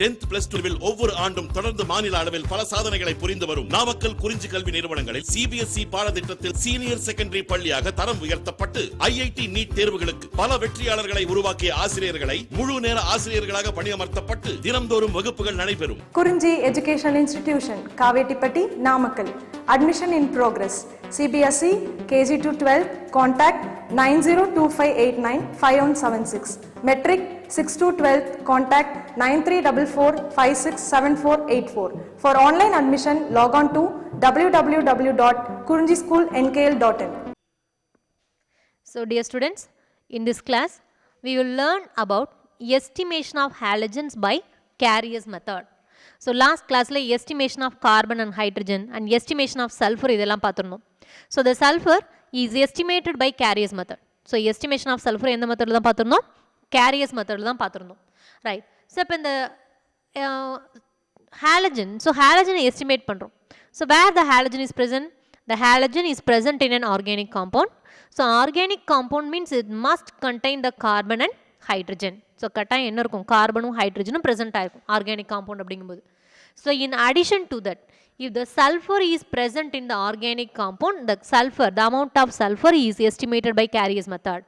10th plus 12 ஒவ்வொரு ஆண்டும் தொடர்ந்து மாநில அளவில் பல சாதனைகளை புரிந்து வரும் நாமக்கல் குறிஞ்சி கல்வி நிறுவனங்களில் சிபிஎஸ்இ பாடத்திட்டத்தில் சீனியர் செகண்டரி பள்ளியாக தரம் உயர்த்தப்பட்டு ஐஐடி நீட் தேர்வுகளுக்கு பல வெற்றியாளர்களை உருவாக்கிய ஆசிரியர்களை முழு நேர ஆசிரியர்களாக பணியமர்த்தப்பட்டு தினம்தோறும் வகுப்புகள் நடைபெறும். குறிஞ்சி educational institution, Kavettipatti, Namakkal. Admission in progress. CBSE KG to 12. Contact 9025895176. Metric 6 to 12. Contact 9344567484. For online admission, log on to www.kurinjischoolnkl.in. So dear students, in this class we will learn about estimation of halogens by Carrier's method. So last class la estimation of carbon and hydrogen and estimation of sulfur idella paathirundom. So the sulfur is estimated by Carrier's method. So estimation of sulfur endha method la paathirundom? Carrier's method la paathirundom. Right. So in the halogen, so halogen estimate பண்றோம். So where the halogen is present? The halogen is present in an organic compound. So organic compound means it must contain the carbon and hydrogen. So கட்டாயம் என்ன இருக்கும், கார்பனும் ஹைட்ரஜனும் present ஆயிருக்கும் organic compound அப்படிங்கும்போது. So in addition to that, if the sulfur is present in the organic compound, the sulfur, the amount of sulfur is estimated by Carrier's method.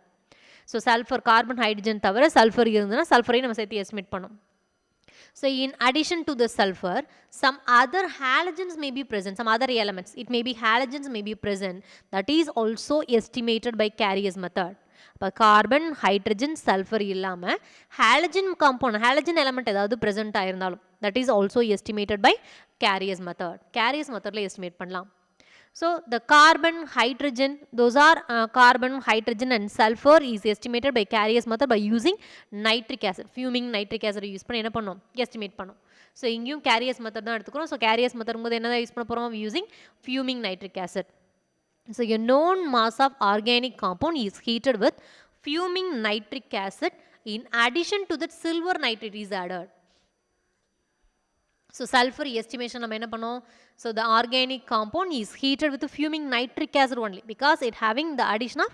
So sulfur, carbon, hydrogen தவிர sulfur இருந்ததுன்னா sulfur-ஐ நம்ம சேர்த்து estimate பண்ணோம். So in addition to the sulfur, some other halogens may be present, some other elements, it may be halogens may be present, that is also estimated by Carrier's method. இப்போ carbon, hydrogen, sulphur இல்லாமல் halogen compound, halogen element ஏதாவது present ஆயிருந்தாலும் that is also estimated by Carius method. Carius மெத்தடில் estimate பண்ணலாம். So the carbon, hydrogen, those are carbon, hydrogen and sulphur is estimated by Carius method by using nitric acid. Fuming nitric acid use பண்ணி என்ன பண்ணோம், estimate பண்ணோம். So இங்கேயும் careers method தான் எடுத்துக்கிறோம். So careers method போது என்ன யூஸ் பண்ண போகிறோம், using fuming nitric acid. So a known mass of organic compound is heated with fuming nitric acid. In addition to that, silver nitrate is added. So sulfur estimation நம்ம என்ன பண்ணோம், so the organic compound is heated with fuming nitric acid only because it having the addition of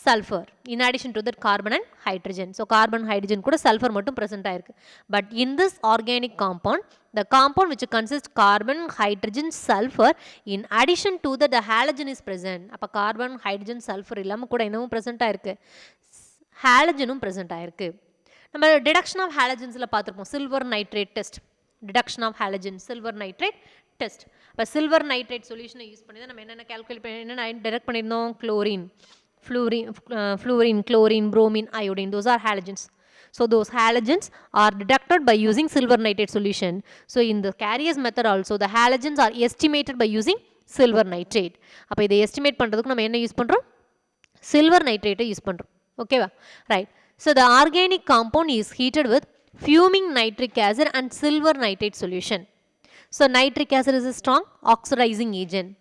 sulfur. In addition to that, carbon and hydrogen. So carbon, hydrogen கூட sulfur மட்டும் present ஆயிருக்கு. But in this organic compound, the compound which consists carbon, hydrogen, sulfur, in addition to that the halogen is present. அப்போ carbon, hydrogen, sulfur இல்லாமல் கூட என்னவும் present ஆயிருக்கு, ஹாலஜனும் present ஆயிருக்கு. நம்ம deduction of ஹாலஜன்ஸில் பார்த்துருப்போம், silver nitrate test, detection of halogen, silver nitrate test. இப்போ silver nitrate சொல்யூஷனை யூஸ் பண்ணி தான் நம்ம என்னென்ன கால்குலேட் பண்ணி என்னென்ன டிடக்ட் பண்ணியிருந்தோம், chlorine, fluorine, chlorine, bromine, iodine, those are halogens. So those halogens are deducted by using silver nitrate solution. So in the Carrier's method also, the halogens are estimated by using silver nitrate. அப்போ இதை estimate பண்ணுறதுக்கு நம்ம என்ன use பண்ணுறோம், silver nitrate use பண்ணுறோம். ஓகேவா, right. So the organic compound is heated with fuming nitric acid and silver nitrate solution. So nitric acid is a strong oxidizing agent.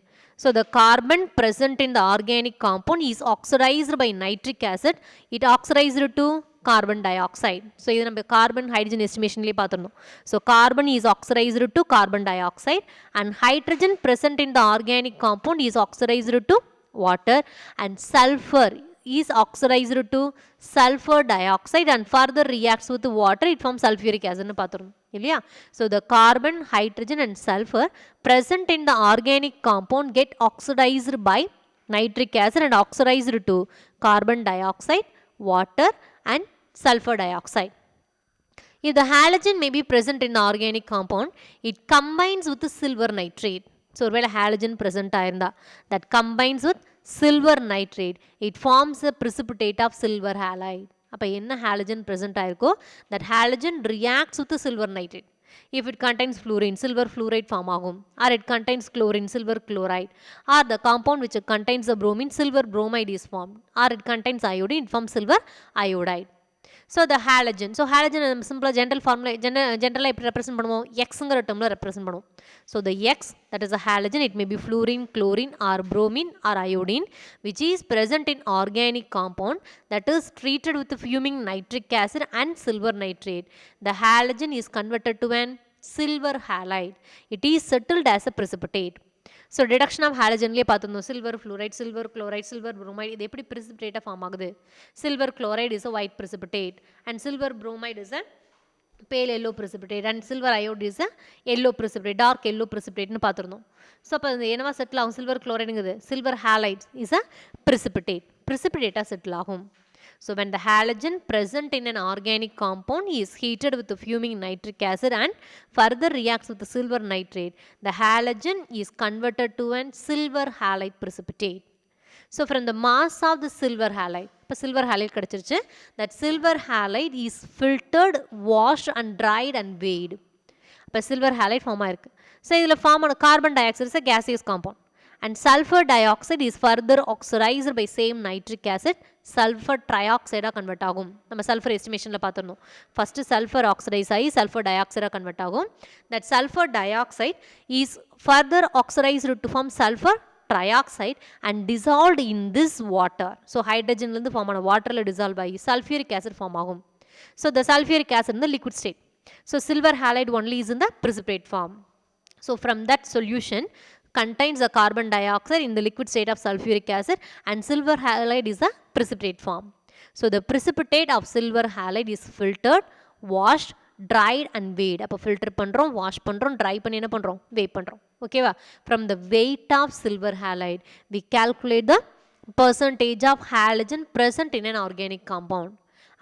So the carbon present in the organic compound is oxidized by nitric acid. It oxidized to carbon dioxide. So இது நம்ம carbon hydrogen estimationலே பார்த்துருந்தோம். So carbon is oxidized to carbon dioxide and hydrogen present in the organic compound is oxidized to water and sulfur is oxidized to sulfur dioxide and further reacts with water, it forms sulfuric acid னு பார்த்துருந்தோம் இல்லையா. So the carbon, hydrogen and sulfur present in the organic compound get oxidized by nitric acid and oxidized to carbon dioxide, water and sulfur dioxide. If the halogen may be present in the organic compound, it combines with the silver nitrate. So ஒருவேளை halogen present ஆயிருந்தா, that combines with silver nitrate, it forms a precipitate of silver halide. அப்போ என்ன halogen present ஆயிருக்கோ, that halogen reacts with the silver nitrate. If it contains fluorine, silver fluoride form ஆகும், or it contains chlorine, silver chloride, or the compound which contains the bromine, silver bromide is formed, or it contains iodine, it forms silver iodide. So the halogen, so halogen simple general formula, general represent பண்ணுவோம், Xங்கிற termல represent பண்ணுவோம். So the X, that is a halogen, it may be fluorine, chlorine or bromine or iodine which is present in organic compound that is treated with fuming nitric acid and silver nitrate. The halogen is converted to an silver halide. It is settled as a precipitate. So reduction of halogenலயே பார்த்துருந்தோம், silver fluoride, silver chloride, silver bromide, இது எப்படி precipitate form ஆகுது, silver chloride is a white precipitate and silver bromide is a pale yellow precipitate, and silver iodide is a yellow precipitate, dark yellow precipitate னு பார்த்துருந்தோம். So அப்போ அது என்னவா settle ஆகும்? Silver குளோரைடுங்குது silver halide is a precipitate settle ஆகும். So when the halogen present in an organic compound is heated with the fuming nitric acid and further reacts with the silver nitrate, the halogen is converted to an silver halide precipitate. So from the mass of the silver halide, இப்போ silver halide கிடச்சிருச்சு, that silver halide is filtered, washed and dried and weighed. இப்போ silver halide form ஆயிருக்கு. So இதில் form ஆன carbon di oxide is a gaseous compound. And sulfur dioxide is further oxidized by same nitric acid, sulfur trioxide convert ஆகும். நம்ம sulfur estimationல பார்த்திருந்தோம். First sulfur oxidize ஆகி sulfur dioxide convert ஆகும். That sulfur dioxide is further oxidized to form sulfur trioxide and dissolved in this water. So hydrogen இருந்து form ஆன waterல dissolve ஆகி sulfuric acid form ஆகும். So the sulfuric acid in the liquid state. So silver halide only is in the precipitate form. So from that solution contains the carbon dioxide in the liquid state of sulfuric acid, and silver halide is the precipitate form. So the precipitate of silver halide is filtered, washed, dried and weighed. அப்போ filter பண்ணுறோம், wash பண்ணுறோம், dry பண்ணி என்ன பண்ணுறோம், weigh பண்ணுறோம். ஓகேவா? From the weight of silver halide we calculate the percentage of halogen present in an organic compound.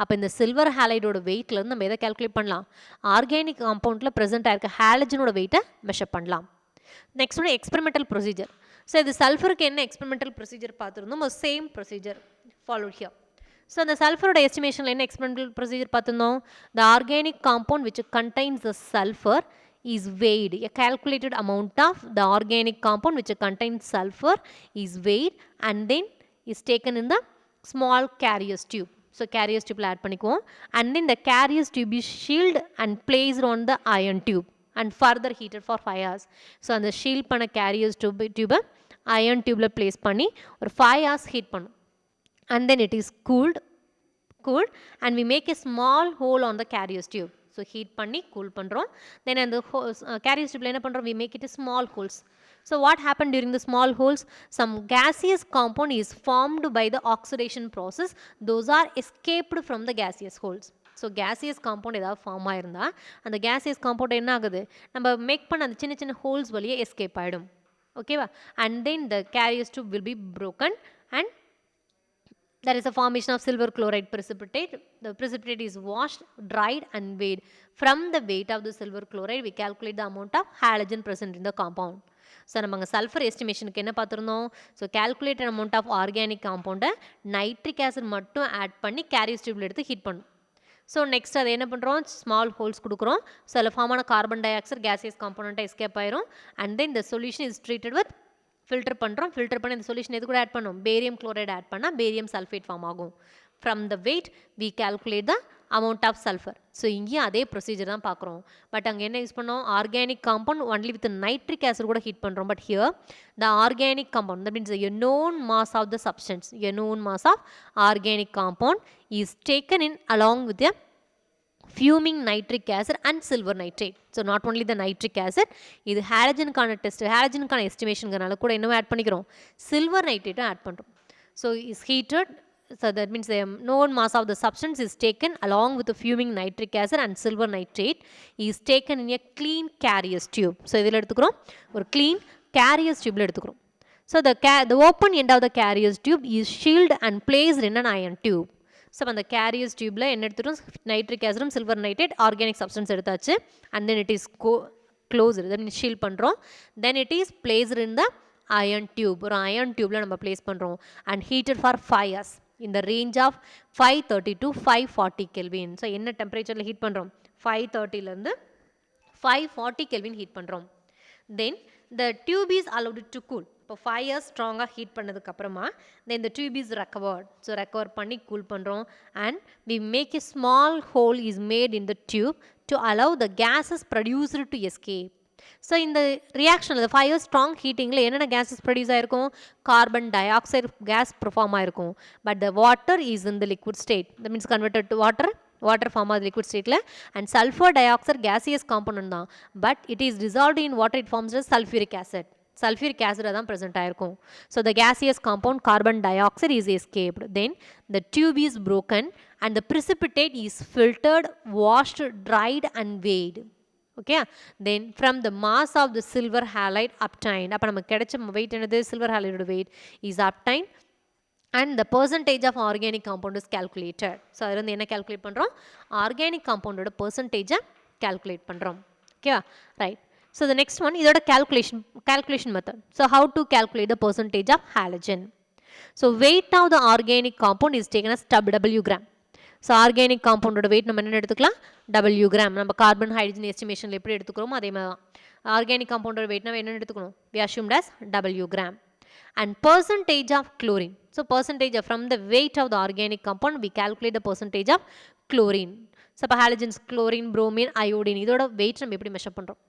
அப்போ இந்த சில்வர் ஹேலைடோட வெயிட்லேருந்து நம்ம எதை கால்குலேட் பண்ணலாம்? ஆர்கானிக் காம்பவுண்டில் ப்ரெசென்ட் ஆயிருக்க ஹேலஜனோட வெயிட்டை மெஷர் பண்ணலாம். நெக்ஸ்ட் ஒன்று எக்ஸ்பெரிமெண்டல் ப்ரொசீஜர். ஸோ இது சல்ஃபருக்கு என்ன எக்ஸ்பெரிமெண்டல் ப்ரொசீஜர் பார்த்துருந்தோம், same procedure followed here. So அந்த சல்ஃபரோட எஸ்டிமேஷனில் என்ன எக்ஸ்பெரிமெண்டல் ப்ரொசீஜர் பார்த்துருந்தோம்? த organic compound which contains the sulphur is weighed. A calculated amount of the organic compound which contains sulfur is weighed and then is taken in the small carrier's tube. So carrier's tube add பண்ணிக்குவோம், and then the carrier's tube is shielded and placed on the iron tube and further heated for 5 hours. So அந்த shield பண்ண carrier's tube iron tubeல place பண்ணி ஒரு 5 hours heat பண்ணும், and then it is cooled and we make a small hole on the carrier's tube. So heat பண்ணி cool பண்ணுறோம், then அந்த carrier's tube என்ன பண்ணுறோம், we make it a small holes. So what happened during the small holes? Some gaseous compound is formed by the oxidation process. Those are escaped from the gaseous holes. So gaseous compound ஏதாவது form ஆயிருந்தா அந்த gaseous compound என்ன ஆகுது, நம்ம make பண்ண அந்த சின்ன சின்ன ஹோல்ஸ் வழியே எஸ்கேப் ஆகிடும். ஓகேவா? And then the carrier's tube will be broken and there is a formation of silver chloride precipitate. The precipitate is washed, dried and weighed. From the weight of the silver chloride, we calculate the amount of halogen present in the compound. So, நம்ம sulphur எஸ்டிமேஷனுக்கு என்ன பார்த்துருந்தோம்? So calculated amount of organic compound nitric acid மட்டும் add பண்ணி careers டியூப்ல எடுத்து heat பண்ணும். So next அதை என்ன பண்ணுறோம், ஸ்மால் ஹோல்ஸ் கொடுக்குறோம். ஸோ அதில் ஃபார்மான கார்பன் டை ஆக்சைடு கேசியஸ் காம்பனண்ட்டாக எஸ்கேப் ஆயிரும். அண்ட் தென் இந்த solution is treated with filter பண்ணுறோம். ஃபில்டர் பண்ணி இந்த சொல்யூஷன் எது கூட ஆட் பண்ணோம், பேரியம் குளோரைடு ஆட் பண்ணால் பேரியம் சல்ஃபேட் ஃபார்ம் ஆகும். From the weight we calculate the amount of sulphur. So இங்கேயும் அதே ப்ரொசீஜர் தான் பார்க்குறோம். பட் அங்கே என்ன யூஸ் பண்ணோம், organic compound only with nitric acid கூட ஹீட் பண்ணுறோம். But here the organic compound, that means a known mass of the substance, a known mass of organic compound is taken in along with the fuming nitric acid and silver nitrate. So not only the nitric acid, இது ஹாலஜனுக்கான test, ஹாலஜனுக்கான எஸ்டிமேஷனுங்கிறனால கூட இன்னும் add பண்ணிக்கிறோம், silver நைட்ரேட்டும் add பண்ணுறோம். So is heated, so that means the known mass of the substance is taken along with the fuming nitric acid and silver nitrate is taken in a clean carrier's tube. So இதில் எடுத்துக்கிறோம் ஒரு clean carrier's tubeல எடுத்துக்கிறோம். So the open end of the carrier's tube is shielded and placed in an iron tube. So அந்த Carius டியூப்பில் என்ன எடுத்துட்டோம், nitric ஆசிடும் silver nitrate organic substance எடுத்தாச்சு. And then it is closed, then seal பண்ணுறோம். Then it is placed in the iron tube, ஒரு iron டியூப்பில் நம்ம பிளேஸ் பண்ணுறோம். அண்ட் ஹீட்டட் ஃபார் 5 hours இந்த range of 530 to 540 Kelvin. So என்ன டெம்பரேச்சரில் ஹீட் பண்ணுறோம், 530லேருந்து 540 Kelvin ஹீட் பண்ணுறோம். Then the tube is allowed to cool. இப்போ 5 hours ஸ்ட்ராங்காக ஹீட் பண்ணதுக்கப்புறமா தென் இந்த tube is recovered. So recover பண்ணி கூல் பண்ணுறோம். And we make a small hole is made in the tube to allow the gases produced to escape. So இந்த ரியாக்ஷனில் 5 hours strong ஹீட்டிங்கில் என்னென்ன கேஸஸ் ப்ரொடியூஸ் ஆகிருக்கும், carbon dioxide gas ப்ரொஃபார்ம் ஆகிருக்கும். But the water is in the liquid state, that means converted to water form ஆகுது liquid ஸ்டேட்டில். And sulphur dioxide gaseous component தான், but it is dissolved in water, it forms sulphuric acid. sulfuric acid தான் present ஆயிருக்கும். So the gaseous compound carbon dioxide is escaped. Then the tube is broken and the precipitate is filtered, washed, dried and weighed. Okay, then from the mass of the silver halide obtained, அப்ப நமக்கு கிடைச்ச weight என்னது, silver halide weight is obtained and the percentage of organic compound is calculated. So அதில் இருந்து என்ன calculate பண்ணுறோம், organic compound ஓட percentage calculate பண்ணுறோம். Okay, right. So the next one, இதோட calculation method. So how to calculate the percentage of halogen? So weight of the organic compound is taken as W gram. So organic compound ஓட weight நம்ம என்ன எடுத்துக்கலாம், W gram. நம்ம carbon hydrogen estimation எப்படி எடுத்துக்கிறோமோ அதே மாதிரி தான். Organic compound ஓட weight நம்ம என்ன எடுத்துக்கணும், we assumed as W gram. And percentage of chlorine. So percentage from the weight of the organic compound we calculate the percentage of chlorine. So இப்போ halogens, chlorine, bromine, iodine இதோட weight நம்ம எப்படி measure பண்ணுறோம்.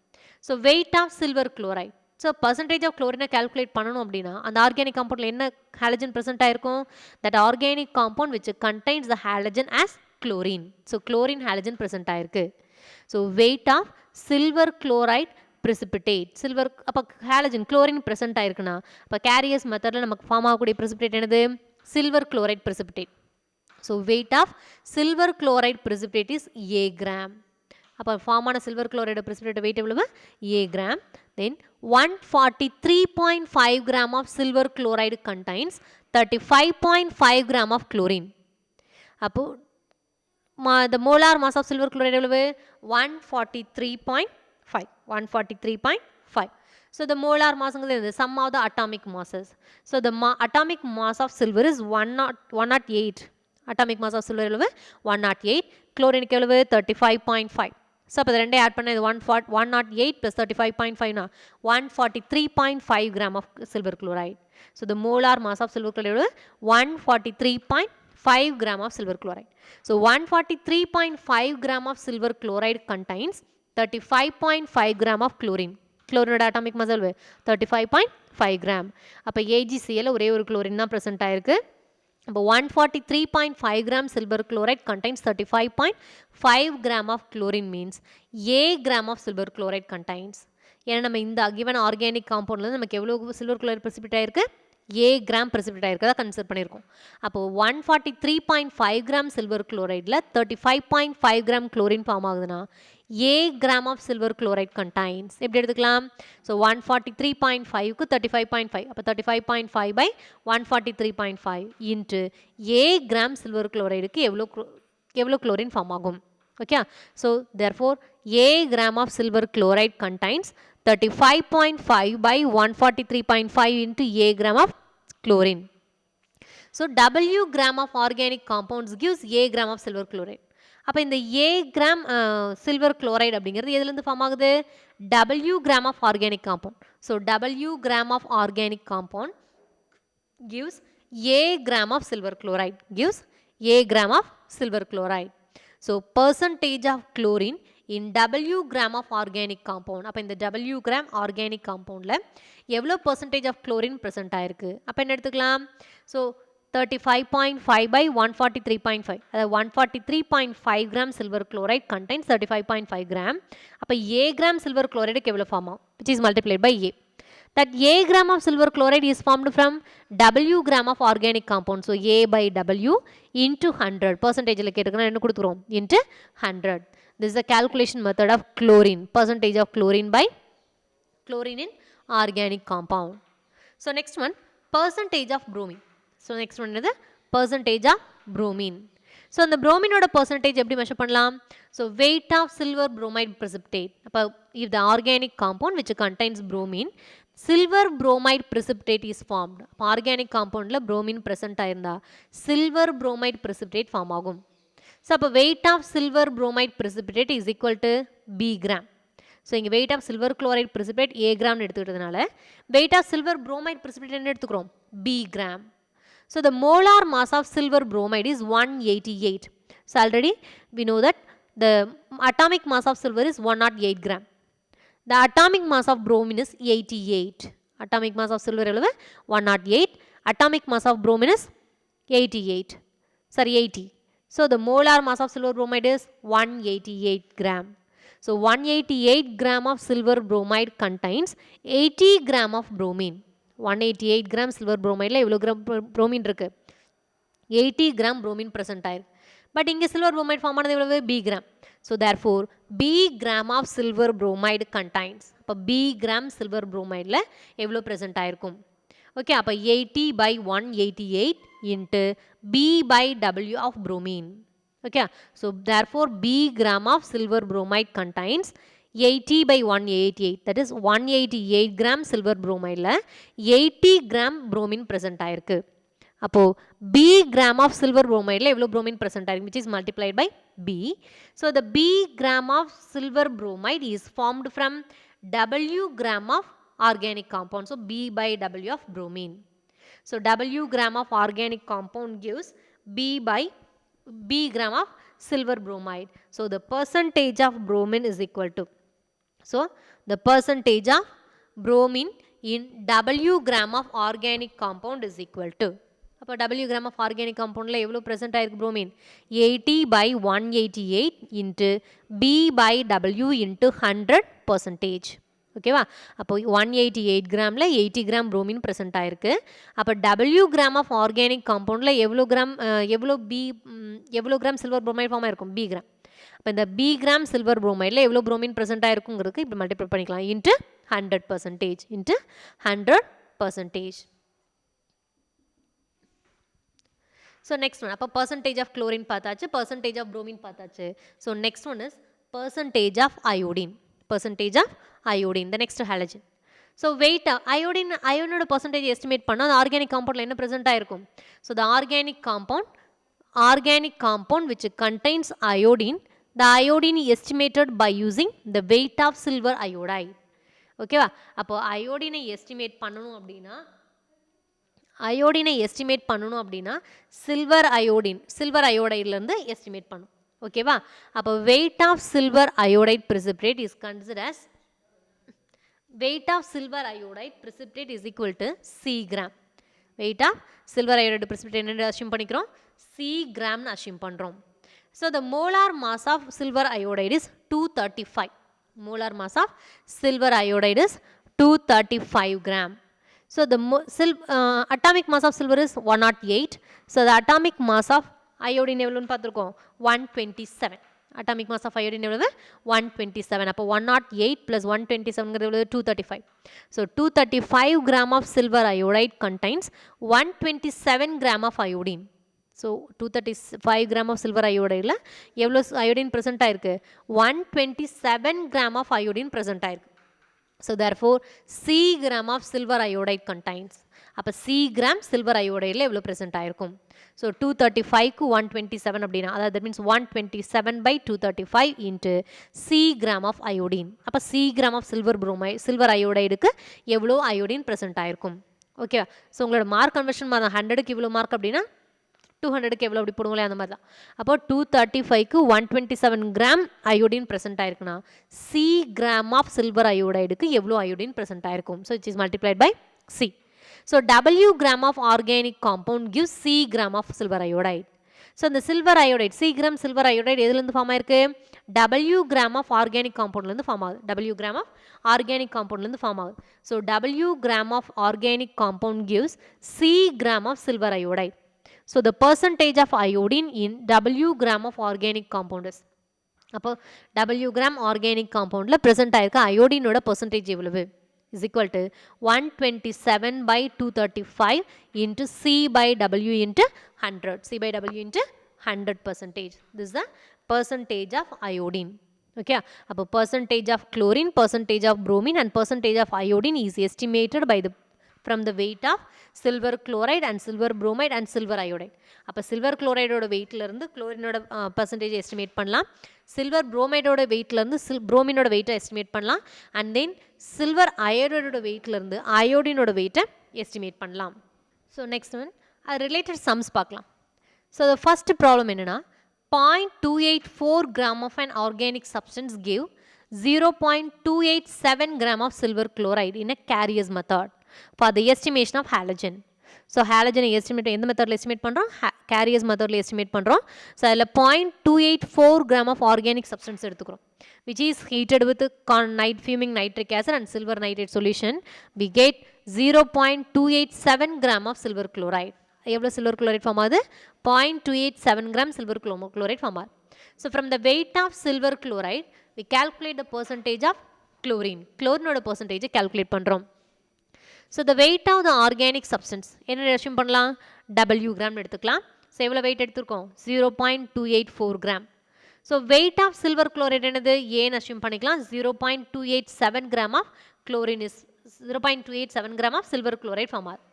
So weight of silver chloride. So percentage of chlorine calculate பண்ணணும் அப்படின்னா அந்த organic compoundல என்ன halogen present ஆயிருக்கும், that organic compound which contains the halogen as chlorine. So chlorine halogen present ஆயிருக்கு. So weight of silver chloride precipitate. Silver அப்போ halogen chlorine present ஆயிருக்குன்னா அப்போ carriers மெத்தடில் நமக்கு ஃபார்ம் ஆகக்கூடிய precipitate என்னது, silver chloride precipitate. So weight of silver chloride precipitate is A gram. அப்போ ஃபார்மான silver chloride precipitate weight எவ்வளவு, A gram. Then 143.5 gram of silver chloride contains 35.5 gram of chlorine. அப்போ the molar mass of silver chloride எவ்வளவு, 143.5. So the molar mass is the sum of the atomic masses. So the atomic mass of silver is 108. Atomic mass of silver எவ்வளவு, 108. Chlorine எவ்வளவு, 35.5. So அப்போ ரெண்டே add பண்ண இது 108 plus 35.5 னா 143.5 gram of silver chloride. So the molar mass of silver chloride 143.5 gram of silver chloride. So 143.5 gram of silver chloride contains 35.5 gram of chlorine. Chlorine atomic mass 35.5 gram. அப்போ AgCl ஒரே ஒரு chlorine தான் present ஆயிருக்கு. இப்போ 143.5 gram silver chloride contains 35.5 gram of chlorine means A gram of silver chloride contains. ஏன்னா நம்ம இந்த given organic compoundல நமக்கு எவ்வளவு silver chloride precipitate ஆயிருக்கு, A gram precipitate ஆயிருக்கதா கன்சிடர் பண்ணியிருக்கோம். அப்போ 143.5 gram silver chlorideல 35.5 gram chlorine ஃபார்ம் ஆகுதுன்னா A gram of silver chloride contains. எப்படி எடுத்துக்கலாம், ஸோ 143.5க்கு 35.5 அப்போ 35.5 by 143.5 into A gram silver chlorideக்கு எவ்வளோ chlorine ஃபார்ம் ஆகும். Okay, so therefore A gram of silver chloride contains 35.5 by 143.5 into A gram of chlorine. So W gram of organic compounds gives A gram of silver chloride. அப்போ இந்த A gram silver chloride அப்படிங்கிறது எதுலேருந்து form ஆகுது, W gram of organic compound. So W gram of organic compound gives A gram of silver chloride, gives A gram of silver chloride. So percentage of chlorine in W gram of organic compound. அப்போ இந்த W gram organic compoundல எவ்வளோ percentage of chlorine present ஆயிருக்கு, அப்போ என்ன எடுத்துக்கலாம், so 35.5 by 143.5 அதாவது 143.5 gram silver chloride contains 35.5 gram. அப்போ A gram silver chloride எவ்வளோ ஃபார்ம் ஆகும், which is multiplied by A. That A gram of silver chloride is formed from W gram of organic compound. So A by W into 100. Percentage கேட்டுக்கணும் என்ன கொடுத்துரும், into 100. This is the calculation method of chlorine. Percentage of chlorine by chlorine in organic compound. So next one, percentage of bromine. So next one is the percentage of bromine. So the bromine oda percentage எப்படி measure பண்ணலாம், so weight of silver bromide precipitate. அப்போ if the organic compound which contains bromine, silver bromide precipitate is formed. Organic compoundல bromine present ஆயிருந்தா silver bromide precipitate form ஆகும். So அப்போ weight of silver bromide precipitate is equal to B gram. So இங்க weight of silver chloride precipitate A gram எடுத்துக்கிட்டதுனால weight of silver bromide precipitate என்ன எடுத்துக்கிறோம், B gram. So the molar mass of silver bromide is 188. So already we know that the atomic mass of silver is 108 gram. The atomic mass of bromine is 88. Atomic mass of silver is 108. Atomic mass of bromine is 88. Sorry, 80. So the molar mass of silver bromide is 188 gram. So 188 gram of silver bromide contains 80 gram of bromine. 188 gram silver bromide எவ்வளோ gram bromine இருக்கு? 80 gram bromine present ஆயிருக்கு. But இங்கே silver bromide form ஆனது எவ்வளவு? B gram. So therefore B gram of silver bromide contains. அப்போ B gram silver bromideல எவ்வளோ present ஆயிருக்கும்? Okay, அப்போ 80 by 188 into B by W of bromine. Okay, so therefore B gram of silver bromide contains 80 by 188, that is 188 gram silver bromide ல 80 gram bromine present ஆயிருக்கு. அப்போ B gram of silver bromide ல எவ்வளோ bromine present ஆயிருக்கு, which is multiplied by B. So the B gram of silver bromide is formed from W gram of organic compound. So B by W of bromine. So W gram of organic compound gives B gram of silver bromide. So the percentage of bromine is equal to, so the percentage of bromine in W gram of organic compound is equal to, அப்போ W gram of organic compoundல எவ்வளோ present ஆயிருக்கு bromine? 80 by 188 into B by W into 100%. ஓகேவா, அப்போ 188 கிராமில் 80 gram bromine present ஆயிருக்கு. அப்போ W gram of organic காம்பவுண்டில் எவ்வளோ gram silver bromide form ஆயிருக்கும்? B gram. அப்போ இந்த B கிராம் சில்வர் bromide எவ்வளோ bromine present ஆயிருக்குங்கிறதுக்கு இப்படி மல்டிப்ளை பண்ணிக்கலாம் into 100%, into 100%. So next one, அப்போ பர்சன்டேஜ் ஆஃப் குளோரின் பார்த்தாச்சு, பர்சன்டேஜ் ஆஃப் bromine பார்த்தாச்சு. So next one is percentage of iodine. Percentage of iodine, the next halogen. So weight iodine percentage estimate பண்ணா the organic compound என்ன present ஆயிருக்கும்? So the organic compound which contains iodine, the iodine is estimated by using the weight of silver iodide. ஓகேவா, அப்போ iodine estimate பண்ணணும் அப்படின்னா silver அயோடைட்லேருந்து estimate பண்ணும். ஓகேவா, அப்போ weight of silver iodide precipitate is considered as, weight of silver iodide precipitate is equal to C gram. Weight of silver iodide precipitate என்ன assume பண்ணிக்கிறோம்? C gram னு assume பண்ணுறோம். So the molar mass of silver iodide is 235. Molar mass of silver iodide is 235 gram. So the atomic mass of silver is 108. So the atomic mass of iodine எவ்வளோன்னு பார்த்துருக்கோம்? 127. atomic mass of iodine எவ்வளவு? 127. அப்போ 108 plus 127 எவ்வளவு? 235. So 235 gram of silver iodide contains 127 gram of iodine. So 235 gram of silver iodide ல எவ்வளோ iodine present ஆயிருக்கு? 127 gram of iodine present ஆயிருக்கு. So therefore C gram of silver iodide contains, அப்போ C gram silver iodide எவ்வளோ present ஆயிருக்கும்? So 235க்கு 127 அப்படின்னா, அதாவது that means 127 by 235 into C gram of iodine. அப்போ C gram of silver iodideக்கு எவ்வளோ iodine present ஆயிருக்கும்? Okay, so உங்களோட மார்க் கன்வர்ஷன் மாதிரி 100க்கு இவ்வளோ மார்க் அப்படின்னா 200க்கு எவ்வளோ அப்படி போடுங்களே அந்த மாதிரி தான். அப்போ 235க்கு 127 கிராம் அயோடின் ப்ரெசென்ட் ஆயிருக்குன்னா C கிராம் ஆஃப் சில்வர் அயோடைடுக்கு எவ்வளோ அயோடின் ப்ரெசென்ட் ஆயிருக்கும்? So it is multiplied by C. So W gram of organic compound gives C gram of silver iodide. So இந்த silver iodide, C gram silver iodide எதுலேருந்து form ஆயிருக்கு? W gram of organic compoundலேருந்து form ஆகுது. W gram of organic compoundலேருந்து form ஆகுது. So W gram of organic compound gives C gram of silver iodide. So the percentage of iodine in W gram of organic compound is, அப்போ W gram organic compoundல present ஆயிருக்க அயோடினோட percentage எவ்வளவு? Is equal to 127 by 235 into C by W into 100. C by W into 100%. This is the percentage of iodine. Okay. அப்போ percentage of chlorine, percentage of bromine and percentage of iodine is estimated by the from the weight of silver chloride and silver bromide and silver iodide. அப்போ silver chloride ஓட வெயிட்லேருந்து chlorine percentage estimate பண்ணலாம், silver bromide ஓட வெயிட்லேருந்து bromine ஓட வெயிட்டை estimate பண்ணலாம், and then silver iodide ஓட வெயிட்லேருந்து iodine ஓட வெயிட்டை estimate பண்ணலாம். So next one related sums பார்க்கலாம். ஸோ the first problem என்னன்னா 0.284 gram of an organic substance give 0.287 gram of silver chloride in a Carrier's method for the estimation of halogen. So ஹாலஜனை estimate எந்த மெத்தடில் estimate பண்ணுறோம்? Careers மெத்தடில் estimate பண்ணுறோம். So அதில் 0.284 gram of organic substance எடுத்துக்கிறோம், which is heated with fuming nitric acid and silver nitrate solution. We get 0.287 gram of silver chloride. எவ்வளோ silver chloride form ஆகுது? 0.287 கிராம் சில்வர் chloride ஃபார்ம் ஆகுது. So from the weight of silver chloride we calculate the percentage of chlorine. chlorine percentage calculate பண்ணுறோம். So the weight of the organic substance என்ன assume பண்ணலாம்? W gram எடுத்துக்கலாம். So எவ்வளோ weight எடுத்துருக்கோம்? 0.284 gram. So weight of silver chloride என்னது? ஏன்னு assume பண்ணிக்கலாம். 0.287 gram of chlorine is 0.287 gram of silver chloride form ஆகுது.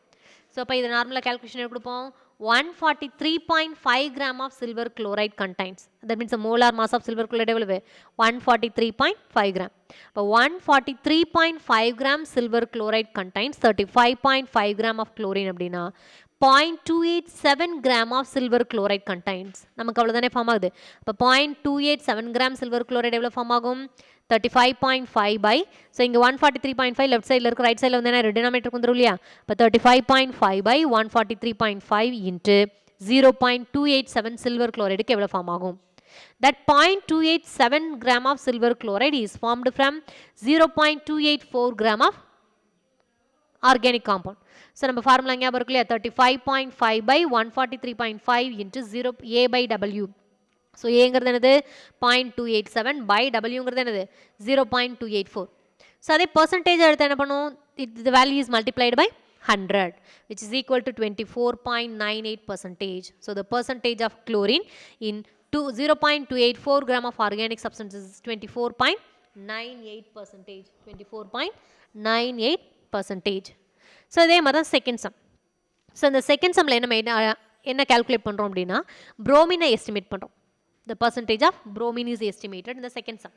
ஸோ அப்போ இது நார்மலாக கேல்குலேஷன் கொடுப்போம். 143.5 gram of silver chloride contains. That means the molar mass of silver chloride எவ்வளவு? 143.5 gram. இப்போ 143.5 gram silver chloride contains 35.5 gram of chlorine அப்படின்னா 0.287 gram of silver chloride contains. நமக்கு அவ்வளோதானே ஃபார்ம் ஆகுது. இப்போ 0.287 gram silver chloride எவ்வளோ form ஆகும்? 35.5 by, so இங்கே 143.5 லெஃப்ட் சைடில் இருக்க ரைட் சைடில் வந்து என்ன டினாமினேட்டருக்கு வந்துடும் இல்லையா? இப்போ 35.5 by 143.5 இன்ட்டு 0.287 சில்வர் குளோரைடுக்கு எவ்வளோ ஃபார்ம் ஆகும்? That 0.287 gram of silver chloride is formed from 0.284 gram of organic compound. So நம்ம ஃபார்முலா ஞாபகம் இருக்கு இல்லையா? 35.5 by 143.5 into 0 A by W. So ஏங்கிறது என்னது? 0.287 by Wங்கிறது என்னது? 0.284. ஸோ அதே பர்சன்டேஜ் எடுத்து என்ன பண்ணும்? the value is multiplied by 100, which is equal to 24.98%. So the percentage of chlorine in 0.284 gram of organic substance is 24.98%. 24.98%. So அதே மாதிரி தான் செகண்ட் சம். ஸோ இந்த செகண்ட் சம்மில் என்ன கால்குலேட் பண்ணுறோம் அப்படின்னா புரோமினை எஸ்டிமேட் பண்ணுறோம். The percentage of bromine is estimated in the second sum.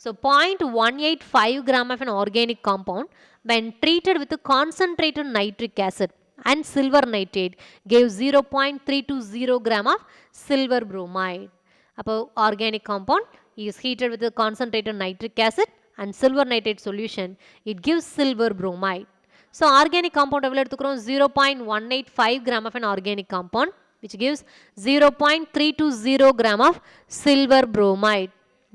So 0.185 gram of an organic compound when treated with a concentrated nitric acid and silver nitrate gave 0.320 gram of silver bromide. அப்போ organic compound is heated with a concentrated nitric acid and silver nitrate solution. It gives silver bromide. So organic compound எவ்வளோ எடுத்துக்கிறோம்? 0.185 gram of an organic compound, which gives 0.320 gram of silver bromide.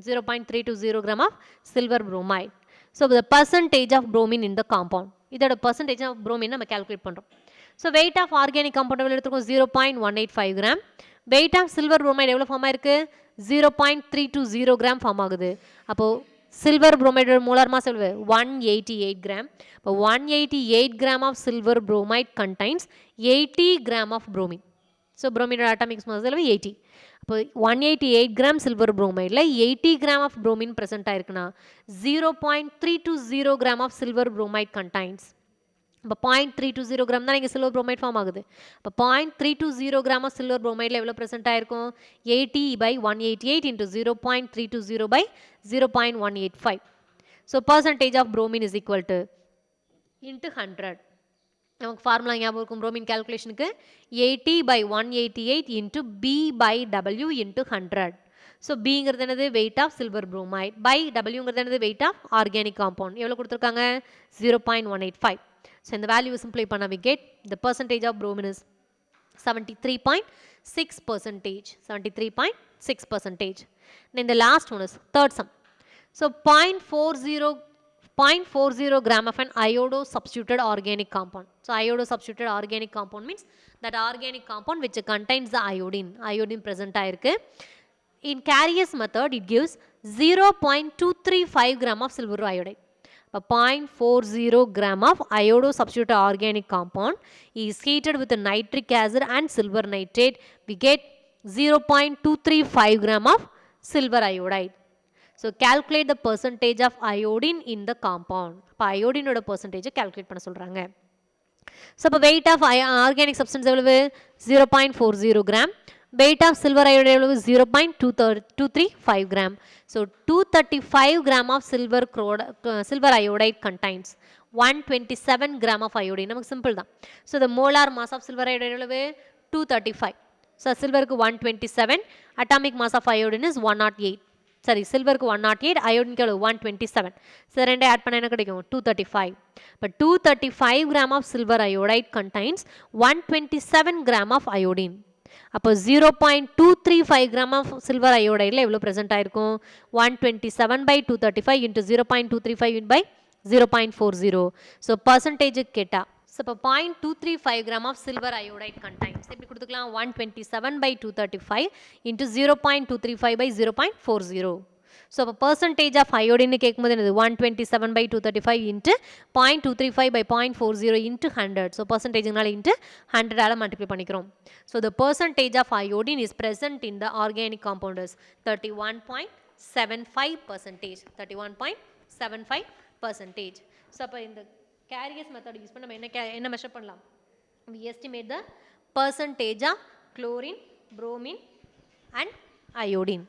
0.320 gram of silver bromide. So the percentage of bromine in the compound. இதோட percentage of bromine நம்ம calculate பண்ணுறோம். So weight of organic compound எவ்வளோ எடுத்துக்கோம்? 0.185 gram. Weight of silver bromide எவ்வளோ form ஆயிருக்கு? 0.320 gram form ஆகுது. அப்போது silver bromide molar mass எவ்வளவு? 188 gram. இப்போ 188 gram of silver bromide contains 80 gram of bromine. So bromine atomic mass எவ்வளவு? 80. அப்போ 188 கிராம் சில்வர் புரோமைடில் 80 கிராம் ஆஃப் புரோமின் ப்ரெசென்ட் ஆயிருக்குன்னா 0.320 gram of silver bromide contains. இப்போ 0.320 கிராம் தான் இங்கே சில்வர் புரோமைட் ஃபார்ம் ஆகுது. இப்போ 0.320 கிராம் ஆஃப் சில்வர் புரோமைடில் எவ்வளோ ப்ரெசென்ட் ஆயிருக்கும்? 80 by 188 into 0.320 by 0.185. So percentage of bromine is equal to into 100. நமக்கு ஃபார்முலா ஞாபகம் இருக்கும் புரோமின் கேல்குலேஷனுக்கு 80 by 188 into B by W into 100. So பிங்கிறது என்னது? Weight of silver bromide by டபிள்யூங்கிறது என்னது? Weight of organic compound. எவ்வளோ கொடுத்துருக்காங்க? 0.185. ஸோ இந்த வேல்யூ சிம்பிளை பண்ண we get the percentage of bromine is 73.6%. 73.6%. Then the last one is third sum. So 0.40 gram of an iodo-substituted organic compound. So iodo-substituted organic compound means that organic compound which contains the iodine. Iodine present ஆயிருக்கு. In Carrier's method, it gives 0.235 gram of silver iodide. 0.40 gram of iodo-substituted organic compound is heated with a nitric acid and silver nitrate. We get 0.235 gram of silver iodide. So calculate the percentage of iodine in the compound. இப்போ iodine percentage calculate பண்ண சொல்றாங்க. So இப்போ weight of organic substance எவ்வளவு? 0.40 gram. Weight of silver iodide எவ்வளவு? 0.235 gram. So 235 gram of silver iodide contains 127 gram of iodine. நமக்கு simple தான். So the molar mass of silver iodide எவ்வளவு? 235. So silver க்கு 127. Atomic mass of iodine is 108. Sorry சில்வருக்கு 108, அயோடினுக்கு எவ்வளோ 127. So ரெண்டே add பண்ண என்ன கிடைக்கும் 235. இப்போ 235 gram of silver iodide contains 127 gram of iodine. அப்போ 0.235 கிராம் ஆஃப் சில்வர் அயோடைடில் எவ்வளோ ப்ரெசென்ட் ஆயிருக்கும் 127/235 இன்ட்டு 0.235 பை 0.40. ஸோ பர்சன்டேஜ் கேட்டா ஸோ இப்போ 0.235 gram of silver iodide contains எப்படி கொடுத்துக்கலாம் 127/235 இன்ட்டு 0.235 பை 0.40. ஸோ அப்போ பர்சன்டேஜ் ஆஃப் அயோடின்னு கேட்கும்போது என்னது 127/235 இன்ட்டு 0.235 பை 0.40 இன்ட்டு 100. ஸோ பர்சன்டேஜ்னால இன்ட்டு 100ஆல் மல்டிப்ளை பண்ணிக்கிறோம். So the percentage of iodine is present in the organic compound is 31.75%. 31.75%. ஸோ அப்போ இந்த கேரியஸ் மெத்தட் யூஸ் பண்ணி நம்ம என்ன மெஷர் பண்ணலாம் we estimate the percentage of chlorine, bromine and iodine.